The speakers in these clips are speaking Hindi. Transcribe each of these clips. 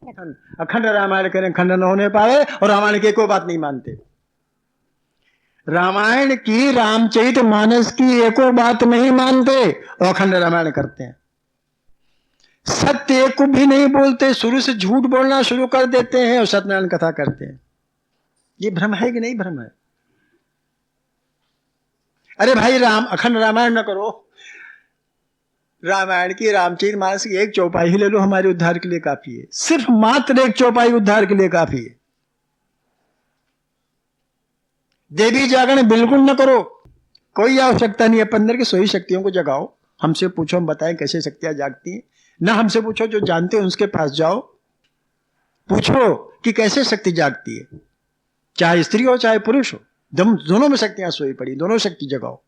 अखंड रामायण करें, खंडन होने पाए, और रामायण की कोई बात नहीं मानते। रामायण की, रामचरित मानस की एको बात नहीं मानते और अखंड रामायण करते हैं। सत्य एक को भी नहीं बोलते, शुरू से झूठ बोलना शुरू कर देते हैं और सत्यनारायण कथा करते हैं। ये भ्रम है कि नहीं भ्रम है? अरे भाई अखंड रामायण न करो, रामायण की, रामचरित मानस की एक चौपाई ही ले लो, हमारे उद्धार के लिए काफी है। सिर्फ मात्र एक चौपाई उद्धार के लिए काफी है। देवी जागरण बिल्कुल न करो, कोई आवश्यकता नहीं है। अंदर की सोई शक्तियों को जगाओ, हमसे पूछो, हम बताएं कैसे शक्तियां जागती हैं। ना हमसे पूछो, जो जानते हैं उसके पास जाओ, पूछो कि कैसे शक्ति जागती है। चाहे स्त्री हो चाहे पुरुष हो, दोनों में शक्तियां सोई पड़ी, दोनों शक्ति जगाओ।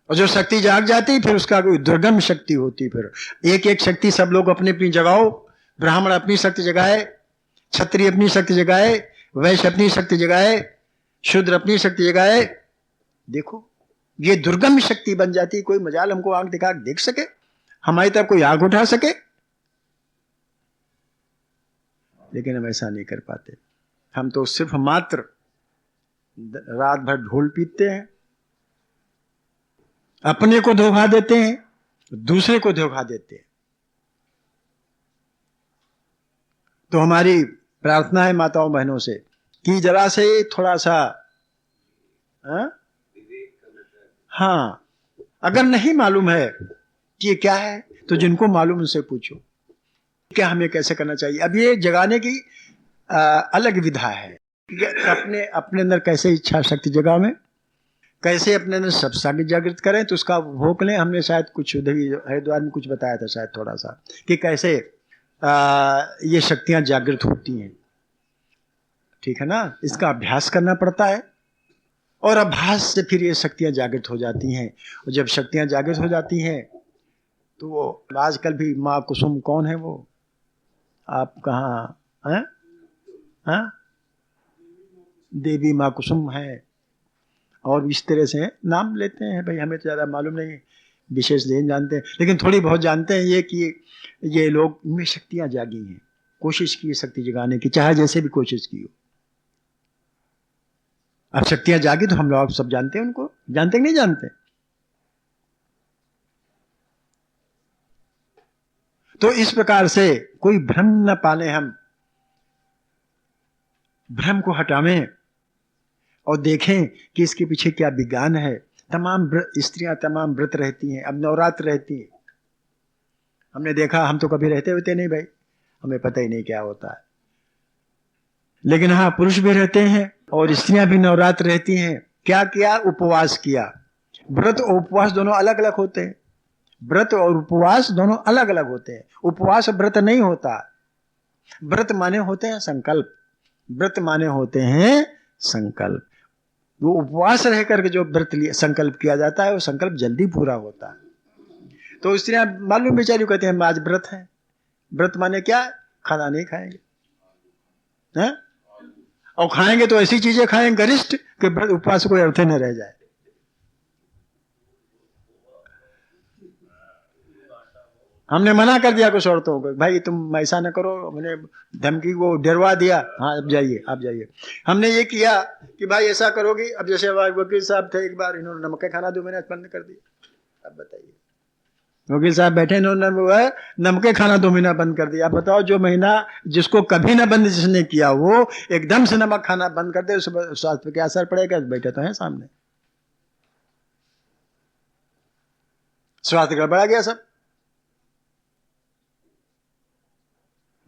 और जो शक्ति जाग जाती फिर उसका कोई दुर्गम शक्ति होती, फिर एक एक शक्ति सब लोग अपनी अपनी जगाओ। ब्राह्मण अपनी शक्ति जगाए, क्षत्रिय अपनी शक्ति जगाए, वैश्य अपनी शक्ति जगाए, शूद्र अपनी शक्ति जगाए। देखो ये दुर्गम शक्ति बन जाती। कोई मजाल हमको आंख दिखा देख सके, हमारी तरफ कोई आंख उठा सके, लेकिन हम ऐसा नहीं कर पाते। हम तो सिर्फ मात्र रात भर ढोल पीटते हैं, अपने को धोखा देते हैं, दूसरे को धोखा देते हैं। तो हमारी प्रार्थना है माताओं बहनों से कि जरा से थोड़ा सा हाँ, अगर नहीं मालूम है कि ये क्या है तो जिनको मालूम उनसे पूछो क्या हमें कैसे करना चाहिए। अब ये जगाने की अलग विधा है, अपने अपने अंदर कैसे इच्छा शक्ति जगा में, कैसे अपने अंदर सब शक्ति जागृत करें। तो उसका भोग लें। हमने शायद कुछ हरिद्वार में कुछ बताया था शायद थोड़ा सा, कि कैसे ये शक्तियां जागृत होती हैं। ठीक है ना, इसका अभ्यास करना पड़ता है और अभ्यास से फिर ये शक्तियां जागृत हो जाती हैं। और जब शक्तियां जागृत हो जाती हैं तो वो आजकल भी माँ कुसुम कौन है वो, आप कहाँ हैं? हाँ, देवी माँ कुसुम है, और इस तरह से नाम लेते हैं। भाई हमें तो ज़्यादा मालूम नहीं, विशेष नहीं जानते, लेकिन थोड़ी बहुत जानते हैं ये कि ये लोग में शक्तियां जागी हैं, कोशिश की शक्ति जगाने की, चाहे जैसे भी कोशिश की हो। अब शक्तियां जागी तो हम लोग सब जानते हैं उनको, जानते कि नहीं जानते? तो इस प्रकार से कोई भ्रम न पाले, हम भ्रम को हटावें और देखें कि इसके पीछे क्या विज्ञान है। तमाम स्त्रियां तमाम व्रत रहती हैं, अब नवरात्र रहती है। हमने देखा, हम तो कभी रहते होते नहीं भाई, हमें पता ही नहीं क्या होता है। लेकिन हाँ, पुरुष भी रहते हैं और स्त्रियां भी नवरात्र रहती हैं। क्या किया? उपवास किया। व्रत और उपवास दोनों अलग अलग होते हैं। व्रत और उपवास दोनों अलग अलग होते हैं। उपवास व्रत नहीं होता। व्रत माने होते हैं संकल्प, व्रत माने होते हैं संकल्प। वो उपवास रह करके जो व्रत संकल्प किया जाता है वो संकल्प जल्दी पूरा होता है। तो स्त्रियां मालूम बेचारी कहते हैं आज व्रत है। व्रत माने क्या? खाना नहीं खाएंगे, हैं? और खाएंगे तो ऐसी चीजें खाएंगे गरिष्ठ कि उपवास कोई अर्थ न रह जाए। हमने मना कर दिया कुछ औरतों को, भाई तुम ऐसा न करो, हमने धमकी को डरवा दिया, हाँ अब जाइए आप जाइए। हमने ये किया कि भाई ऐसा करोगी, अब जैसे वकील साहब थे, एक बार इन्होंने नमक खाना 2 महीने बंद कर दिया। अब बताइए, वकील साहब बैठे, इन्होंने नमक खाना 2 महीना बंद कर दिया। आप बताओ, जो महीना जिसको कभी ना बंद जिसने किया वो एकदम से नमक खाना बंद कर दे, उस स्वास्थ्य पे क्या असर पड़ेगा? बैठे तो है सामने, स्वास्थ्य गड़बड़ा गया सब।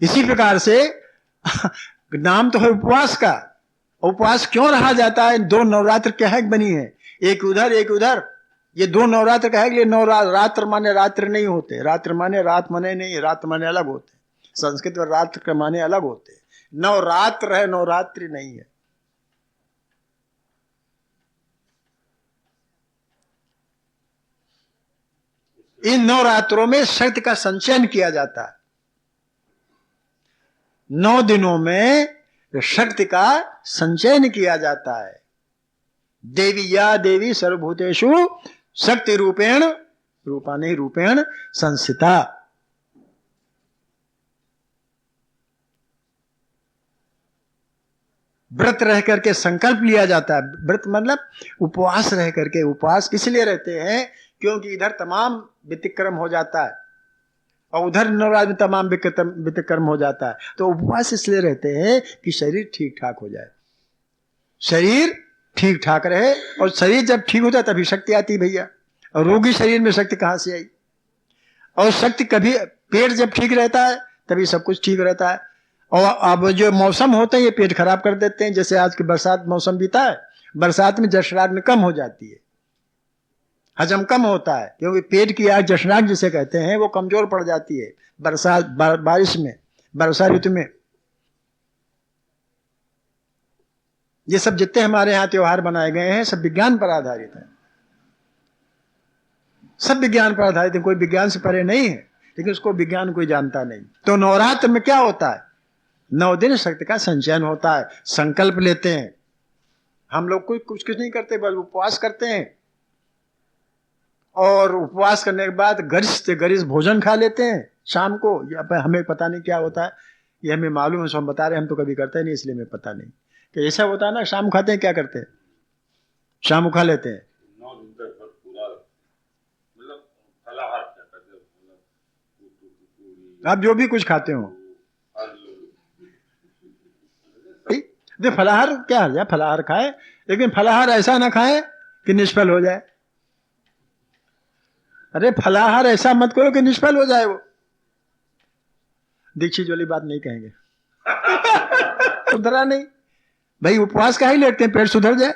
इसी प्रकार से नाम तो है उपवास का। उपवास क्यों रहा जाता है? 2 नवरात्र क्या है बनी है, एक उधर एक उधर। ये 2 नवरात्र का है कि नवरात्र माने रात्र नहीं होते, रात्र माने रात माने नहीं, रात माने अलग होते। संस्कृत में रात्र के माने अलग होते। नवरात्र है, नवरात्रि नहीं है। इन नवरात्रों में शक्ति का संचयन किया जाता है। 9 दिनों में शक्ति का संचयन किया जाता है। देवी या देवी सर्वभूतेषु शक्ति रूपेण, रूपा नहीं रूपेण संस्थिता। व्रत रह करके संकल्प लिया जाता है। व्रत मतलब उपवास रह करके। उपवास किस लिए रहते हैं? क्योंकि इधर तमाम व्यतिक्रम हो जाता है और उधर नवरात्र में तमाम व्यतिक्रम हो जाता है। तो उपवास इसलिए रहते हैं कि शरीर ठीक ठाक हो जाए, शरीर ठीक ठाक रहे। और शरीर जब ठीक होता है तभी शक्ति आती है भैया। और रोगी शरीर में शक्ति कहां से आई? और शक्ति कभी, पेट जब ठीक रहता है तभी सब कुछ ठीक रहता है। और अब जो मौसम होते हैं ये पेट खराब कर देते हैं। जैसे आज के बरसात मौसम बीता है, बरसात में जठराग्नि कम हो जाती है, हजम कम होता है, क्योंकि पेट की आग जठराग्नि जिसे कहते हैं वो कमजोर पड़ जाती है बरसात बारिश में, वर्षा ऋतु में। ये सब जितने हमारे यहाँ त्योहार बनाए गए हैं सब विज्ञान पर आधारित है, सब विज्ञान पर आधारित है। कोई विज्ञान से परे नहीं है, लेकिन उसको विज्ञान कोई जानता नहीं। तो नवरात्र में क्या होता है? 9 दिन शक्ति का संचयन होता है। संकल्प लेते हैं हम लोग, कोई कुछ नहीं करते, बस उपवास करते हैं। और उपवास करने के बाद गरिष्ठ से गरिष्ठ भोजन खा लेते हैं शाम को। हमें पता नहीं क्या होता है, ये हमें मालूम है, सो हम बता रहे हैं, हम तो कभी करते नहीं इसलिए हमें पता नहीं कि ऐसा होता है ना। शाम खाते हैं, क्या करते हैं? शाम को खा लेते हैं। आप जो भी कुछ खाते हो, फलाहार क्या है? फलाहार खाए, लेकिन फलाहार ऐसा ना खाए कि निष्फल हो जाए। अरे फलाहार ऐसा मत करो कि निष्फल हो जाए। वो दीक्षित वाली बात नहीं कहेंगे सुधरा नहीं भाई। उपवास का ही लेते हैं, पेट सुधर जाए।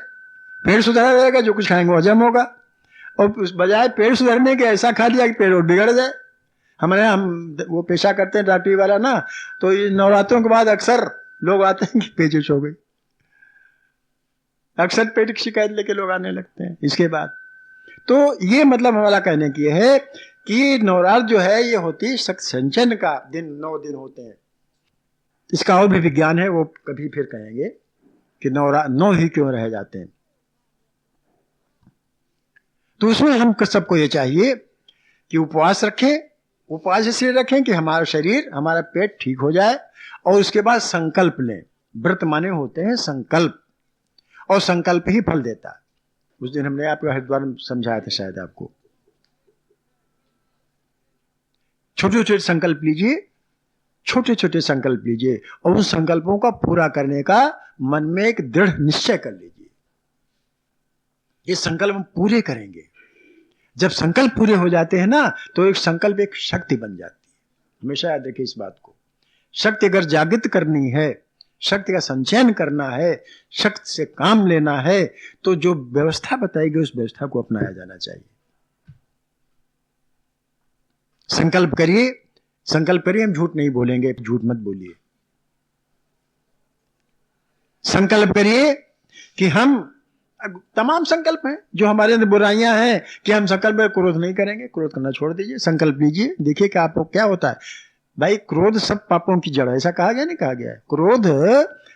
पेट सुधरा रहेगा, जो कुछ खाएंगे हजम होगा। और उस बजाय पेट सुधरने के ऐसा खा दिया कि पेट और बिगड़ जाए। हमारे हम वो पेशा करते हैं डॉक्टरी वाला ना, तो ये नवरात्रों के बाद अक्सर लोग आते हैं कि पेचिश हो गई, अक्सर पेट की शिकायत लेके लोग आने लगते हैं इसके बाद। तो ये मतलब हमारा कहने की है कि नवरात्र जो है ये होती शक्ति संचयन का दिन, 9 दिन होते हैं। इसका और भी विज्ञान है, वो कभी फिर कहेंगे कि 9 ही क्यों रह जाते हैं। तो उसमें हम सबको ये चाहिए कि उपवास रखें। उपवास इसलिए रखें कि हमारा शरीर, हमारा पेट ठीक हो जाए। और उसके बाद संकल्प लें। व्रत माने होते हैं संकल्प, और संकल्प ही फल देता है। उस दिन हमने आपको हरिद्वार में समझाया था शायद आपको। छोटे छोटे संकल्प लीजिए, छोटे छोटे संकल्प लीजिए, और उन संकल्पों का पूरा करने का मन में एक दृढ़ निश्चय कर लीजिए। ये संकल्प हम पूरे करेंगे। जब संकल्प पूरे हो जाते हैं ना, तो एक संकल्प एक शक्ति बन जाती है। हमेशा याद रखिए इस बात को। शक्ति अगर जागृत करनी है, शक्ति का संचयन करना है, शक्ति से काम लेना है, तो जो व्यवस्था बताएगी उस व्यवस्था को अपनाया जाना चाहिए। संकल्प करिए, संकल्प करिए। हम झूठ नहीं बोलेंगे, झूठ मत बोलिए। संकल्प करिए कि हम, तमाम संकल्प हैं जो हमारे अंदर बुराइयां हैं, कि हम संकल्प में क्रोध नहीं करेंगे। क्रोध करना छोड़ दीजिए, संकल्प लीजिए। देखिए कि आपको क्या होता है। भाई क्रोध सब पापों की जड़ है, ऐसा कहा गया नहीं? कहा गया है क्रोध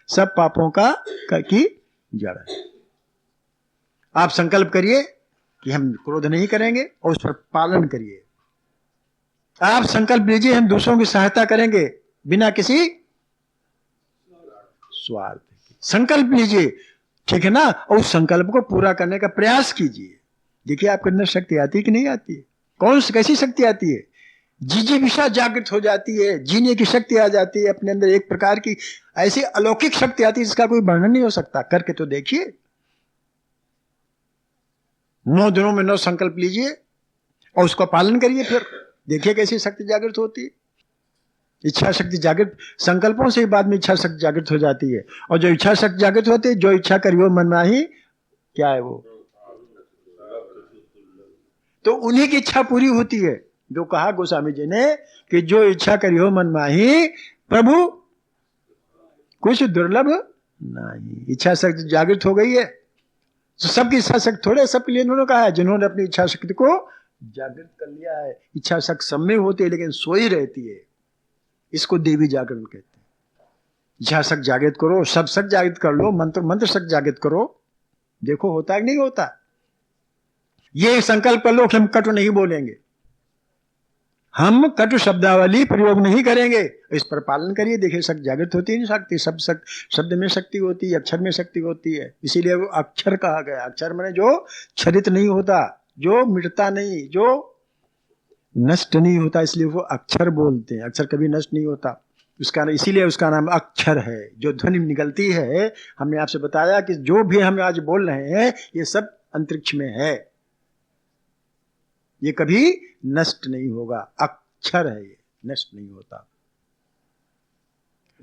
सब पापों की जड़ है। आप संकल्प करिए कि हम क्रोध नहीं करेंगे और उस पर पालन करिए। आप संकल्प लीजिए हम दूसरों की सहायता करेंगे बिना किसी स्वार्थ के। संकल्प लीजिए, ठीक है ना? और उस संकल्प को पूरा करने का प्रयास कीजिए। देखिए आपके अंदर शक्ति आती है कि नहीं आती है? कैसी शक्ति आती है? जिज्ञासा जागृत हो जाती है, जीने की शक्ति आ जाती है अपने अंदर। एक प्रकार की ऐसी अलौकिक शक्ति आती है जिसका कोई वर्णन नहीं हो सकता। करके तो देखिए। 9 दिनों में 9 संकल्प लीजिए और उसका पालन करिए, फिर देखिए कैसी शक्ति जागृत होती है। इच्छा शक्ति जागृत, संकल्पों से ही बाद में इच्छा शक्ति जागृत हो जाती है। और जो इच्छा शक्ति जागृत होती है, जो इच्छा करियो मन माही, क्या है वो? तो उन्हीं की इच्छा पूरी होती है। जो कहा गोस्वामी जी ने कि जो इच्छा करियो मन माही, प्रभु कुछ दुर्लभ नहीं। इच्छा शक्ति जागृत हो गई है, तो सबकी इच्छा शक्ति थोड़े सबके लिए उन्होंने कहा है जिन्होंने अपनी इच्छा शक्ति को जागृत कर लिया है। इच्छा शक्ति सब में होती है लेकिन सोई रहती है, इसको देवी जागरण कहते हैं। इच्छा शक्ति जागृत करो, सब शक्ति जागृत कर लो, मंत्र शक्ति जागृत करो, देखो होता है कि नहीं होता। ये संकल्प कर लो कि हम कटु नहीं बोलेंगे, हम कटु शब्दावली प्रयोग नहीं करेंगे। इस पर पालन करिए। देखिए शक्ति जागृत होती नहीं शक्ति, सब शब्द में शक्ति होती है, अक्षर में शक्ति होती है, इसीलिए वो अक्षर कहा गया। अक्षर माने जो क्षरित नहीं होता, जो मिटता नहीं, जो नष्ट नहीं होता, इसलिए वो अक्षर बोलते हैं। अक्षर कभी नष्ट नहीं होता, उसका इसीलिए उसका नाम अक्षर है। जो ध्वनि निकलती है, हमने आपसे बताया कि जो भी हम आज बोल रहे हैं ये सब अंतरिक्ष में है, ये कभी नष्ट नहीं होगा। अक्षर है, ये नष्ट नहीं होता।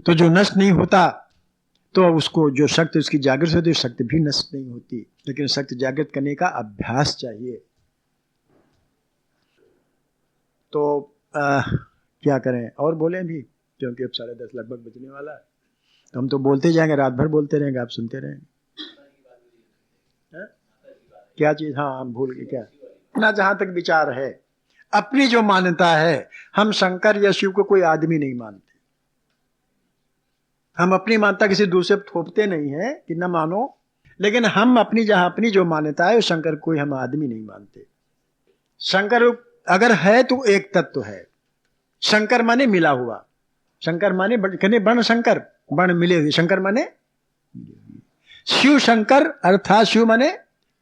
तो जो नष्ट नहीं होता तो उसको जो शक्ति उसकी जागृत होती है, शक्ति भी नष्ट नहीं होती, लेकिन शक्ति जागृत करने का अभ्यास चाहिए। तो क्या करें, और बोलें भी, क्योंकि अब 10:30 लगभग बजने वाला है। तो हम तो बोलते जाएंगे, रात भर बोलते रहेंगे, आप सुनते रहेंगे। क्या चीज? हाँ, हम भूल गए क्या ना। जहां तक विचार है, अपनी जो मान्यता है, हम शंकर या शिव को कोई आदमी नहीं मानते। हम अपनी मान्यता किसी दूसरे पर थोपते नहीं है कि न मानो, लेकिन हम अपनी जहां अपनी जो मान्यता है, शंकर कोई हम आदमी नहीं मानते। शंकर अगर है तो एक तत्व है। शंकर माने मिला हुआ, शंकर माने बर्ण शंकर, बर्ण मिले हुए, शंकर माने शिव शंकर, अर्थात शिव माने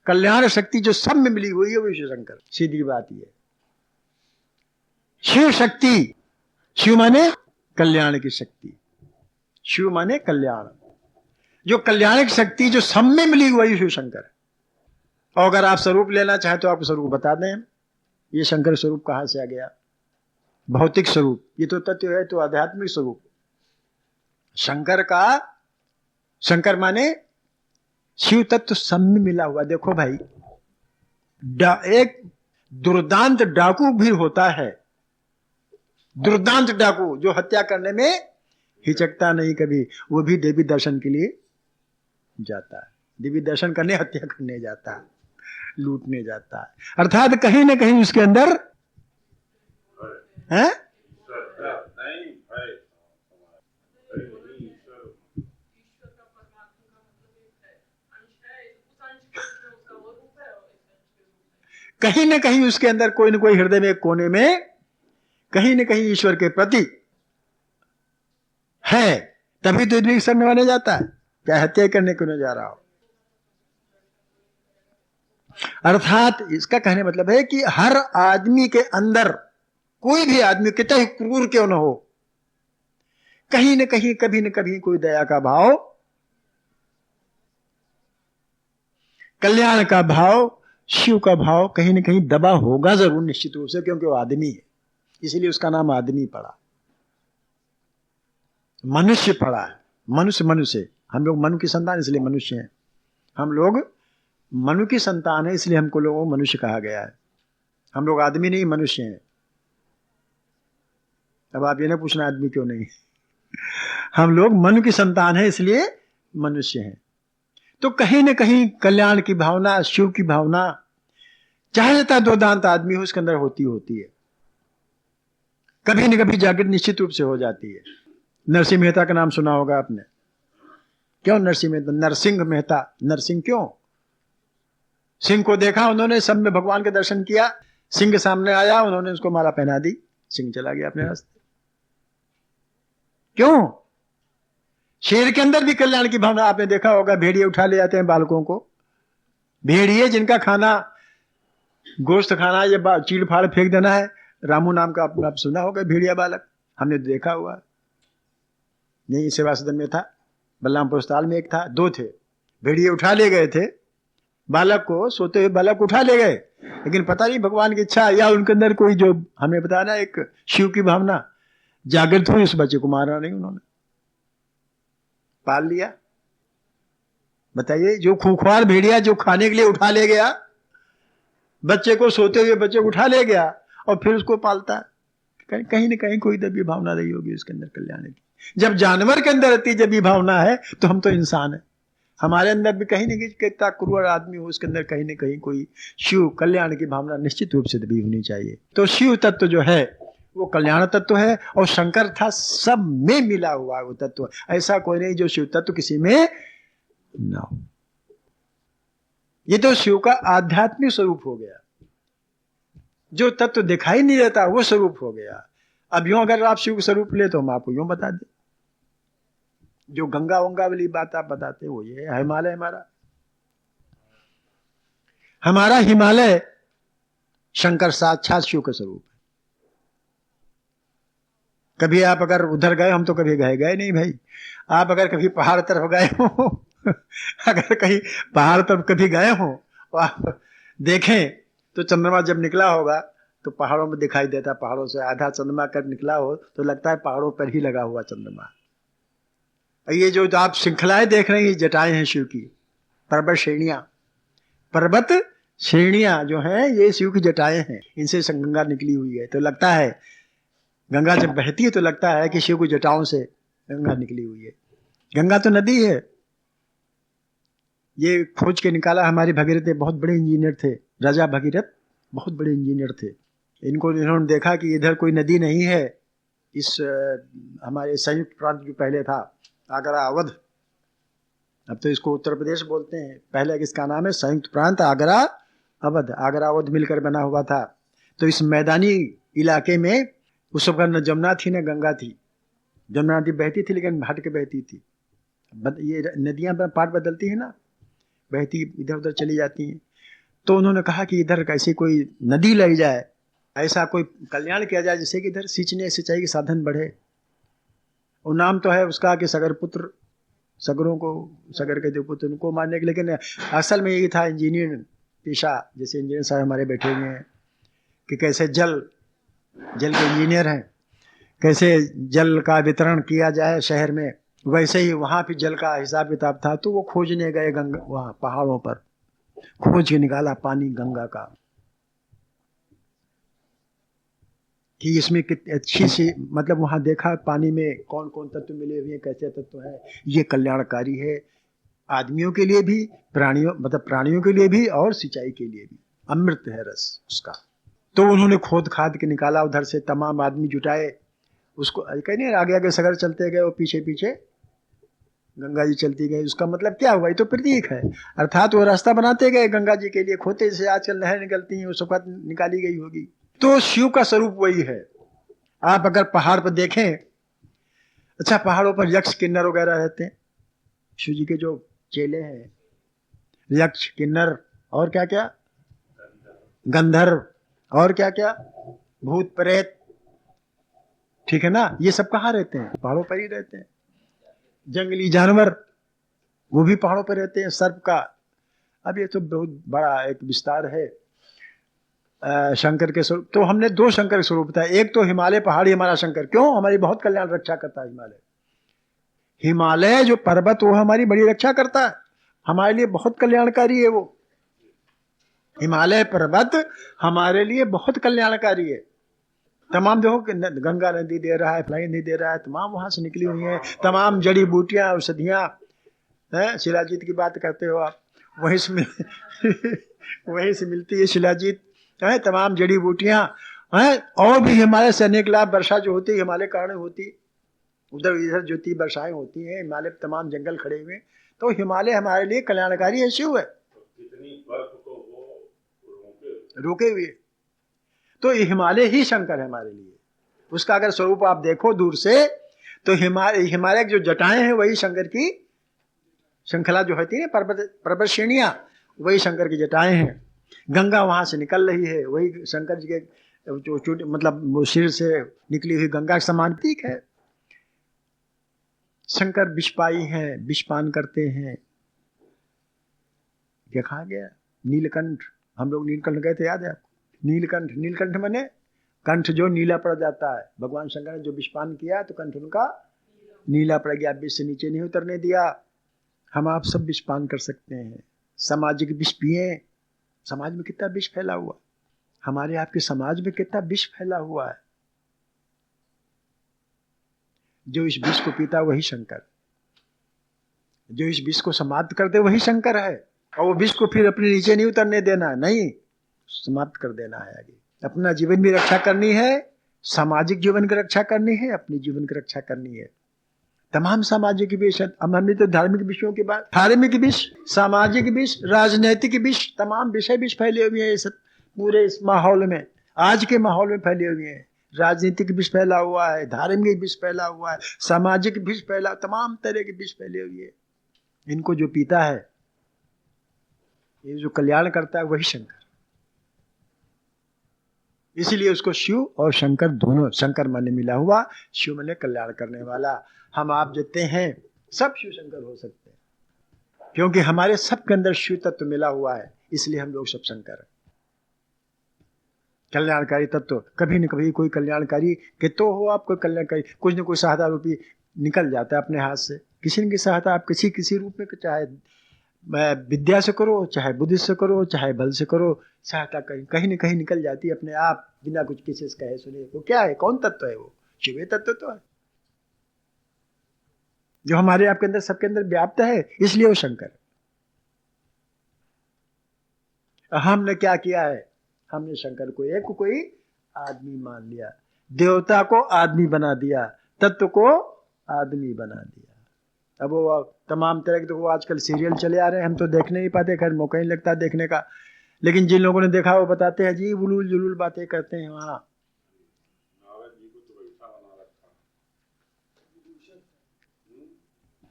कल्याण शक्ति जो सब में मिली हुई है, वो शिव शंकर। सीधी बात ये, शिव शक्ति, शिव माने कल्याण की शक्ति, शिव माने कल्याण, जो कल्याण की शक्ति जो सब में मिली हुई शिव शंकर। और अगर आप स्वरूप लेना चाहें तो आपको स्वरूप बता दें, ये शंकर स्वरूप कहां से आ गया। भौतिक स्वरूप, ये तो तत्व है, तो आध्यात्मिक स्वरूप शंकर का, शंकर माने शिव तत्व सब में मिला हुआ। देखो भाई, एक दुर्दांत डाकू भी होता है, दुर्दांत डाकू जो हत्या करने में हिचकता नहीं कभी, वो भी देवी दर्शन के लिए जाता है। देवी दर्शन करने, हत्या करने जाता है, लूटने जाता है। अर्थात कहीं ना कहीं उसके अंदर है कहीं ना कहीं उसके अंदर कोई ना कोई हृदय में कोने में कहीं ना कहीं ईश्वर के प्रति है, तभी तो द्वेष करने वाले जाता है, क्या हत्या करने को नहीं जा रहा हो। अर्थात इसका कहने मतलब है कि हर आदमी के अंदर, कोई भी आदमी कितना ही क्रूर क्यों न हो, कहीं न कहीं कभी न कभी कोई दया का भाव, कल्याण का भाव, शिव का भाव कहीं न कहीं दबा होगा जरूर, निश्चित रूप से, क्योंकि वो आदमी है, इसीलिए उसका नाम आदमी पड़ा, मनुष्य पड़ा है। मनुष्य, हम लोग मनु की संतान इसलिए मनुष्य हैं, हम लोग मनु की संतान है इसलिए हमको लोगों को मनुष्य कहा गया है। हम लोग आदमी नहीं, मनुष्य हैं। अब आप ये ना पूछना आदमी क्यों नहीं, हम लोग मनु की संतान है इसलिए मनुष्य हैं। तो कहीं न कहीं कल्याण की भावना, शिव की भावना, चाहे जितना दो दांत आदमी हो, उसके अंदर होती है, कभी न कभी जागृत निश्चित रूप से हो जाती है। नरसिंह मेहता का नाम सुना होगा आपने। क्यों नरसिंह मेहता? नरसिंह मेहता, नरसिंह क्यों? सिंह को देखा उन्होंने, सब में भगवान के दर्शन किया, सिंह के सामने आया, उन्होंने उसको माला पहना दी, सिंह चला गया अपने रास्ते। क्यों? शेर के अंदर भी कल्याण की भावना, आपने देखा होगा, भेड़िए उठा ले जाते हैं बालकों को, भेड़िए जिनका खाना गोश्त खाना या चीड़ फाड़ फेंक देना है। रामू नाम का आप सुना होगा भेड़िया बालक, हमने देखा हुआ, यही सेवा सदन में था, बलरामपुर अस्पताल में एक था, दो थे, भेड़िए उठा ले गए थे बालक को, सोते हुए बालक उठा ले गए, लेकिन पता नहीं भगवान की इच्छा या उनके अंदर कोई, जो हमें पता ना, एक शिव की भावना जागृत हुई, उस बच्चे को मारा नहीं, उन्होंने पाल लिया। बताइए, जो खूंखार भेड़िया जो खाने के लिए उठा ले गया बच्चे को, सोते हुए बच्चे को उठा ले गया और फिर उसको पालता, कहीं ना कहीं कोई दबी भावना रही होगी उसके अंदर कल्याण की। जब जानवर के अंदर रहती जब ये भावना है, तो हम तो इंसान है, हमारे अंदर भी कहीं ना कहीं कितना क्रूर आदमी हो, उसके अंदर कहीं ना कहीं कोई शिव कल्याण की भावना निश्चित रूप से दबी होनी चाहिए। तो शिव तत्व जो है वो कल्याण तत्व है, और शंकर था सब में मिला हुआ वो तत्व, ऐसा कोई नहीं जो शिव तत्व किसी में ना हो। ये तो शिव का आध्यात्मिक स्वरूप हो गया। जो तत्व दिखाई नहीं देता वो स्वरूप हो गया। अब यूं अगर आप शिव स्वरूप ले तो हम आपको यूं बता दें, जो गंगा वंगा वाली बात आप बताते हो ये है हिमालय। हमारा हिमालय शंकर साक्षात शिव का स्वरूप है। कभी आप अगर उधर गए, हम तो कभी गए नहीं भाई, आप अगर कभी पहाड़ तरफ गए हो अगर कहीं पहाड़ तरफ कभी गए हो और आप देखें तो चंद्रमा जब निकला होगा तो पहाड़ों में दिखाई देता, पहाड़ों से आधा चंद्रमा कर निकला हो तो लगता है पहाड़ों पर ही लगा हुआ चंद्रमा। ये जो आप श्रृंखलाएं देख रहे हैं, जटाएं हैं शिव की, पर्वत श्रेणियां जो हैं ये शिव की जटाएं हैं, इनसे गंगा निकली हुई है। तो लगता है गंगा जब बहती है तो लगता है कि शिव की जटाओं से गंगा निकली हुई है। गंगा तो नदी है। ये खोज के निकाला हमारे भगीरथ, बहुत बड़े इंजीनियर थे, राजा भगीरथ बहुत बड़े इंजीनियर थे। इन्होंने देखा कि इधर कोई नदी नहीं है, इस हमारे संयुक्त प्रांत जो पहले था आगरा अवध, अब तो इसको उत्तर प्रदेश बोलते हैं, पहले इसका नाम है संयुक्त प्रांत आगरा अवध, आगरा अवध मिलकर बना हुआ था। तो इस मैदानी इलाके में उस वक्त न जमुना थी न गंगा थी। जमुना नदी बहती थी लेकिन हट के बहती थी। ये नदियां पाट बदलती है ना, बहती इधर उधर चली जाती हैं। तो उन्होंने कहा कि इधर कैसे कोई नदी लाई जाए, ऐसा कोई कल्याण किया जाए जिससे कि इधर सिंचने सिंचाई के साधन बढ़े। और नाम तो है उसका कि सगर पुत्र, सगरों को सगर के जो पुत्र उनको मानने के, लेकिन असल में यही था इंजीनियर पेशा। जैसे इंजीनियर साहब हमारे बैठे हुए हैं कि कैसे जल के इंजीनियर हैं, कैसे जल का वितरण किया जाए शहर में, वैसे ही वहां भी जल का हिसाब किताब था। तो वो खोजने गए गंगा, वहां पहाड़ों पर खोज के निकाला पानी गंगा का कि इसमें कितनी अच्छी सी, मतलब वहां देखा पानी में कौन कौन तत्व मिले हुए हैं, कैसे तत्व है। ये कल्याणकारी है आदमियों के लिए भी, प्राणियों के लिए भी और सिंचाई के लिए भी, अमृत है रस उसका। तो उन्होंने खोद खाद के निकाला, उधर से तमाम आदमी जुटाए, उसको कहीं नहीं आगे आगे सगर चलते गए, वो पीछे पीछे गंगा जी चलती गई। उसका मतलब क्या हुआ, ये तो प्रतीक है, अर्थात वो रास्ता बनाते गए गंगा जी के लिए, खोते से आजकल नहर निकलती है उस वक्त निकाली गई होगी। तो शिव का स्वरूप वही है। आप अगर पहाड़ पर देखें, अच्छा पहाड़ों पर यक्ष किन्नर वगैरह रहते हैं, शिव जी के जो चेले हैं, यक्ष किन्नर और क्या क्या, गंधर्व और क्या क्या, भूत प्रेत, ठीक है ना, ये सब कहाँ रहते हैं, पहाड़ों पर ही रहते हैं। जंगली जानवर वो भी पहाड़ों पर रहते हैं, सर्प का। अब ये तो बहुत बड़ा एक विस्तार है शंकर के स्वरूप। तो हमने दो शंकर के स्वरूप था, एक तो हिमालय पहाड़ी हमारा शंकर, क्यों, हमारी बहुत कल्याण रक्षा करता है हिमालय। हिमालय जो पर्वत वो हमारी बड़ी रक्षा करता है, हमारे लिए बहुत कल्याणकारी है वो। हिमालय पर्वत हमारे लिए बहुत कल्याणकारी है। तमाम देखो गंगा नदी दे रहा है, फलाई नदी दे रहा है, तमाम वहां से निकली हुई है, तमाम जड़ी बूटियां औषधियां है। शिलाजीत की बात करते हो आप, वहीं से मिलती है शिलाजीत है, तमाम जड़ी बूटियां हैं। और भी हिमालय से अनेक लाभ, वर्षा जो होती है हिमालय कारण होती, उधर इधर ज्योति वर्षाएं होती हैं, हिमालय तमाम जंगल खड़े हुए। तो हिमालय हमारे लिए कल्याणकारी है, शिव है, रोके हुए। तो ये हिमालय ही शंकर है हमारे लिए। उसका अगर स्वरूप आप देखो दूर से तो हिमालय की जो जटाएं हैं वही शंकर की श्रृंखला जो होती है, पर्वत श्रेणियां, वही शंकर की जटाएं हैं। गंगा वहां से निकल रही है, वही शंकर जी के जो मतलब वो सिर से निकली हुई गंगा के समान प्रतीक है। शंकर विषपाई हैं, विषपान करते हैं। क्या कहा गया, नीलकंठ, हम लोग नीलकंठ गए थे, याद है आपको, नीलकंठ, नीलकंठ माने कंठ जो नीला पड़ जाता है। भगवान शंकर ने जो विषपान किया तो कंठ उनका नीला पड़ गया, विष से नीचे नहीं उतरने दिया। हम आप सब विषपान कर सकते हैं, सामाजिक विष पिए। समाज में कितना विष फैला हुआ, हमारे आपके समाज में कितना विष फैला हुआ है। जो इस विष को पीता वही शंकर, जो इस विष को समाप्त कर दे वही शंकर है। और वो विष को फिर अपने नीचे नहीं उतरने देना, नहीं, समाप्त कर देना है। आगे अपना जीवन भी रक्षा करनी है, सामाजिक जीवन की रक्षा करनी है, अपने जीवन की रक्षा करनी है। तमाम सामाजिक विष, अब हमने तो धार्मिक विषयों की बात, धार्मिक विष, सामाजिक विष, राजनैतिक विष, तमाम विषय विष फैले हुए हैं इस पूरे इस माहौल में। आज के माहौल में फैले हुए हैं। राजनीतिक विष फैला हुआ है, धार्मिक विष फैला हुआ है, सामाजिक विष फैला, तमाम तरह के विष फैले हुए हैं। इनको जो पीता है, ये जो कल्याण करता है, वही शंकर। इसलिए उसको शिव और शंकर दोनों, शंकर माने मिला हुआ, शिव माने कल्याण करने वाला। हम आप जितने हैं सब शिव शंकर हो सकते हैं, क्योंकि हमारे सबके अंदर शिव तत्व मिला हुआ है, इसलिए हम लोग सब शंकर हैं। कल्याणकारी तत्व, कभी न कभी कोई कल्याणकारी के तो हो आप, कोई कल्याणकारी, कुछ न कोई सहायता रूपी निकल जाता है अपने हाथ से। किसी न किसी सहायता आप किसी रूप में, चाहे विद्या से करो, चाहे बुद्धि से करो, चाहे बल से करो, सहायता कहीं न कहीं निकल जाती है अपने आप, बिना कुछ किसी से कहे सुने। वो क्या है, कौन तत्व है? वो शिव तत्व तो है, जो हमारे आपके अंदर, सबके अंदर व्याप्त है, इसलिए वो शंकर। हमने क्या किया है? हमने शंकर को एक कोई आदमी मान लिया, देवता को आदमी बना दिया, तत्व को आदमी बना दिया। अब वो तमाम तरह के, तो वो आजकल सीरियल चले आ रहे हैं, हम तो देखने नहीं पाते, खैर मौका नहीं लगता देखने का, लेकिन जिन लोगों ने देखा वो बताते हैं जी, उलूल जुलूल बातें करते हैं वहां।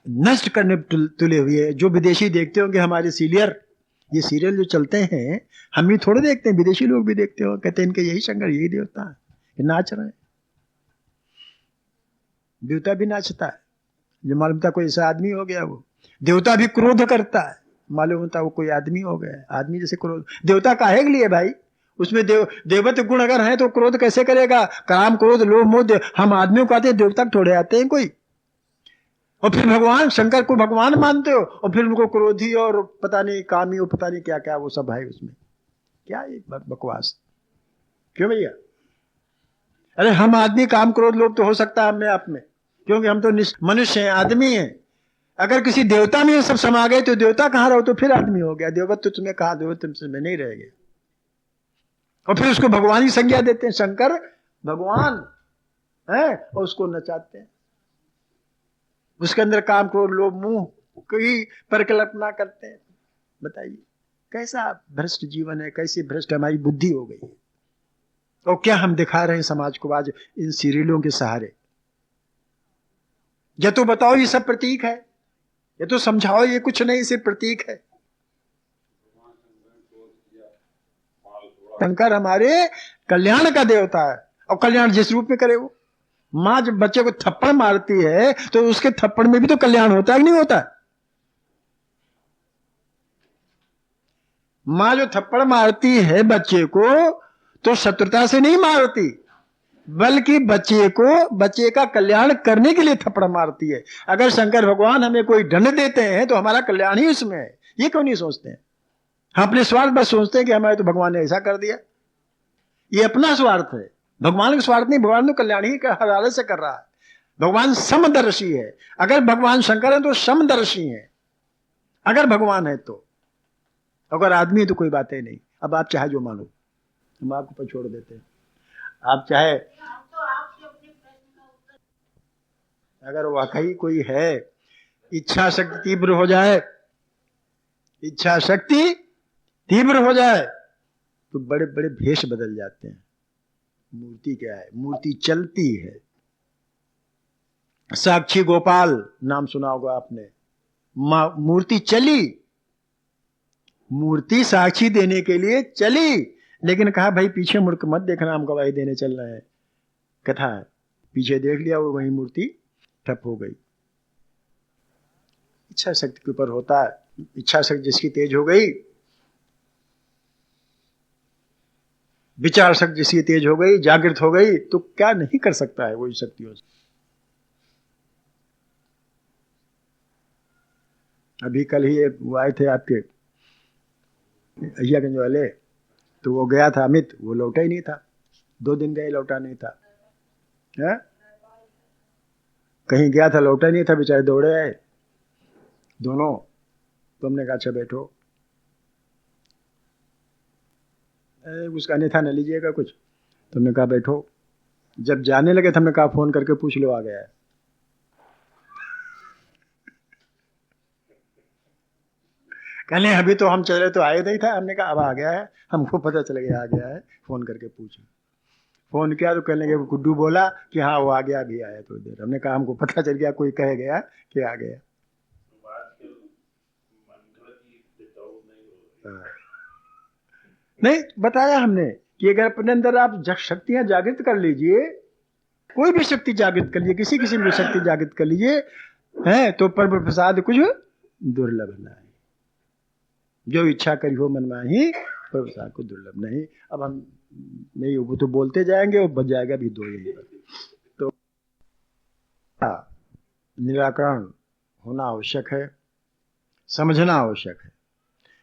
नष्ट करने तुले हुए, जो विदेशी देखते होंगे हमारे सीरियल, ये सीरियल जो चलते हैं, हम ही थोड़े देखते हैं, विदेशी लोग भी देखते हो, कहते हैं इनके यही शंकर, यही देवता है, ये नाच रहे हैं। देवता भी नाचता है, जो मालूम था कोई ऐसा आदमी हो गया। वो देवता भी क्रोध करता है, मालूम होता वो कोई आदमी हो गया, आदमी जैसे क्रोध। देवता काहे के लिए भाई? उसमें देवत्व गुण अगर है तो क्रोध कैसे करेगा? काम, क्रोध, लोभ, मोह, हम आदमियों को आते हैं, देवता थोड़े आते हैं कोई। और फिर भगवान शंकर को भगवान मानते हो, और फिर उनको क्रोधी और पता नहीं कामी और पता नहीं क्या क्या वो सब है उसमें। क्या ये बकवास? क्यों भैया? अरे हम आदमी, काम, क्रोध, लोभ तो हो सकता है हमें आप में, क्योंकि हम तो मनुष्य हैं, आदमी हैं। अगर किसी देवता में सब समा गए तो देवता कहाँ रहो, तो फिर आदमी हो गया। देवत्व तो तुम्हें कहा, देवत्व तुमसे नहीं रह गया। और फिर उसको भगवान ही संज्ञा देते हैं, शंकर भगवान है, और उसको नचाते हैं। उसके अंदर काम, क्रोध, लोभ, मोह की परिकल्पना करते हैं। बताइए कैसा भ्रष्ट जीवन है, कैसी भ्रष्ट हमारी बुद्धि हो गई है। और क्या हम दिखा रहे हैं समाज को आज इन सीरियलों के सहारे? या तो बताओ ये सब प्रतीक है, या तो समझाओ ये कुछ नहीं, सिर्फ प्रतीक है। शंकर हमारे कल्याण का देवता है, और कल्याण जिस रूप में करे वो। माँ जब बच्चे को थप्पड़ मारती है तो उसके थप्पड़ में भी तो कल्याण होता है कि नहीं होता? माँ जो थप्पड़ मारती है बच्चे को, तो शत्रुता से नहीं मारती, बल्कि बच्चे का कल्याण करने के लिए थप्पड़ मारती है। अगर शंकर भगवान हमें कोई दंड देते हैं तो हमारा कल्याण ही उसमें है। ये क्यों नहीं सोचते हैं? हम अपने स्वार्थ बस सोचते हैं कि हमारे तो भगवान ने ऐसा कर दिया। ये अपना स्वार्थ है, भगवान का स्वार्थ नहीं। भगवान तो कल्याण ही हर हालत से कर रहा है। भगवान समदर्शी है। अगर भगवान शंकर है तो समदर्शी है, अगर भगवान है तो। अगर आदमी है तो कोई बात ही नहीं। अब आप चाहे जो मानो, हम आपको पर छोड़ देते हैं। आप चाहे, अगर वाकई कोई है, इच्छा शक्ति तीव्र हो जाए, इच्छा शक्ति तीव्र हो जाए तो बड़े बड़े भेष बदल जाते हैं। मूर्ति क्या है? मूर्ति चलती है। साक्षी गोपाल नाम सुना होगा आपने। मूर्ति चली, मूर्ति साक्षी देने के लिए चली, लेकिन कहा भाई पीछे मुड़ के मत देखना, हम गवाही देने चल रहे हैं। कथा है, पीछे देख लिया, वो वही मूर्ति ठप हो गई। इच्छा शक्ति के ऊपर होता है। इच्छा शक्ति जिसकी तेज हो गई, विचार शक्ति जिसकी तेज हो गई, जागृत हो गई, तो क्या नहीं कर सकता है वो शक्तियों से। अभी कल ही वो आए थे आपके अहियागंज वाले, तो वो गया था अमित, वो लौटा ही नहीं था। 2 दिन गए, लौटा नहीं था। है? कहीं गया था, लौटा नहीं था, बेचारे दौड़े आए दोनों। तो हमने कहा अच्छा बैठो, उसका अन्यथा न लीजिएगा कुछ। तुमने कहा बैठो। जब जाने लगे तो हमने कहा फोन करके पूछ लो आ गया है। कहने अभी तो हम चले तो आए नहीं था। हमने कहा अब आ गया है, हमको पता चल गया आ गया है, फोन करके पूछो। फोन किया तो कहने लगे गुड्डू बोला कि हाँ वो आ गया, अभी आया थोड़ी देर। हमने कहा हमको पता चल गया, कोई कह गया कि आ गया। नहीं, बताया हमने कि अगर अपने अंदर आप शक्तियां जागृत कर लीजिए, कोई भी शक्ति जागृत कर लीजिए, किसी किसी भी शक्ति जागृत कर लीजिए, है तो परम प्रसाद कुछ दुर्लभ नहीं। जो इच्छा करी हो मन माही, परम प्रसाद को दुर्लभ नहीं। अब हम नहीं, वो तो बोलते जाएंगे, वो बच जाएगा भी दो यही पर। तो निराकरण होना आवश्यक है, समझना आवश्यक है।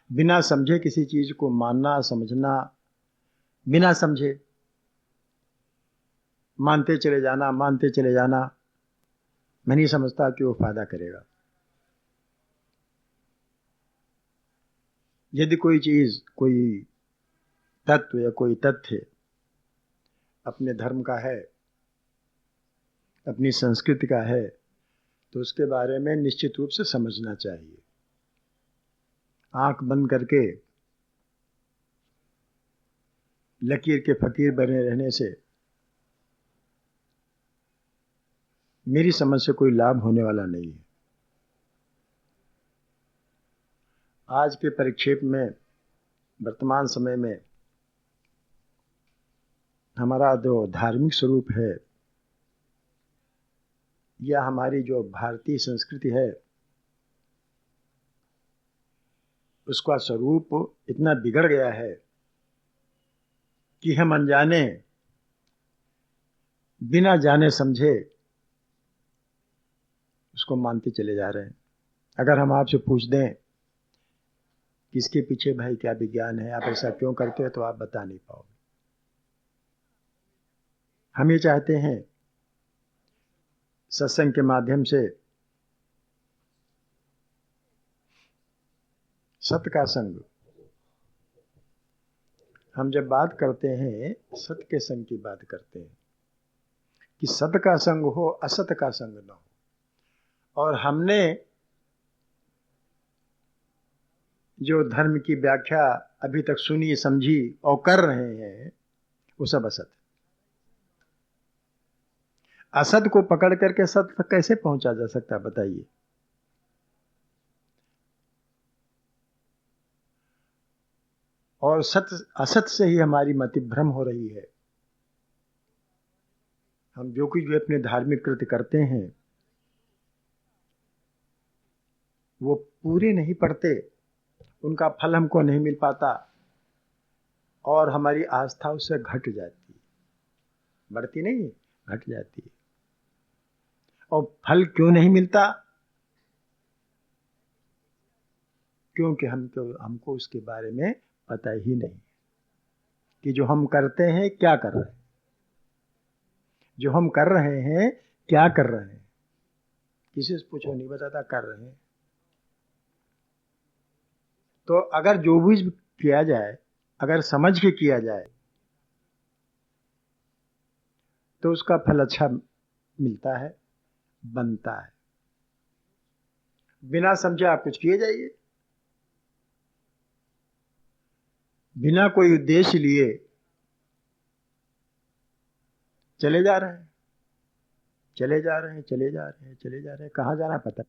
बिना समझे किसी चीज को मानना, समझना, बिना समझे मानते चले जाना, मानते चले जाना, मैं नहीं समझता कि वो फायदा करेगा। यदि कोई चीज, कोई तत्व या कोई तथ्य अपने धर्म का है, अपनी संस्कृति का है, तो उसके बारे में निश्चित रूप से समझना चाहिए। आंख बंद करके लकीर के फकीर बने रहने से मेरी समझ से कोई लाभ होने वाला नहीं है। आज के परिक्षेप में, वर्तमान समय में हमारा जो धार्मिक स्वरूप है या हमारी जो भारतीय संस्कृति है, उसका स्वरूप इतना बिगड़ गया है कि हम अनजाने, बिना जाने समझे उसको मानते चले जा रहे हैं। अगर हम आपसे पूछ दें कि इसके पीछे भाई क्या विज्ञान है, आप ऐसा क्यों करते हो, तो आप बता नहीं पाओगे। हम ये चाहते हैं सत्संग के माध्यम से सत्य का संग। हम जब बात करते हैं सत्य के संग की बात करते हैं कि सत्य का संग हो, असत्य का संग न हो। और हमने जो धर्म की व्याख्या अभी तक सुनी, समझी और कर रहे हैं, वो सब असत। असत को पकड़ करके सत्य तक कैसे पहुंचा जा सकता है, बताइए। और सत्य असत से ही हमारी मति भ्रम हो रही है। हम जो कुछ भी अपने धार्मिक कृत्य करते हैं वो पूरे नहीं पड़ते, उनका फल हमको नहीं मिल पाता और हमारी आस्था उससे घट जाती है। बढ़ती नहीं, घट जाती है। और फल क्यों नहीं मिलता? क्योंकि हमको उसके बारे में पता ही नहीं कि जो हम करते हैं क्या कर रहे हैं, जो हम कर रहे हैं क्या कर रहे हैं। किसी से पूछो, नहीं बताता कर रहे हैं। तो अगर जो भी किया जाए, अगर समझ के किया जाए तो उसका फल अच्छा मिलता है, बनता है। बिना समझे आप कुछ किए जाइए, बिना कोई उद्देश्य लिए चले जा रहे हैं, चले जा रहे हैं, चले जा रहे हैं, चले जा रहे हैं। कहाँ जाना पता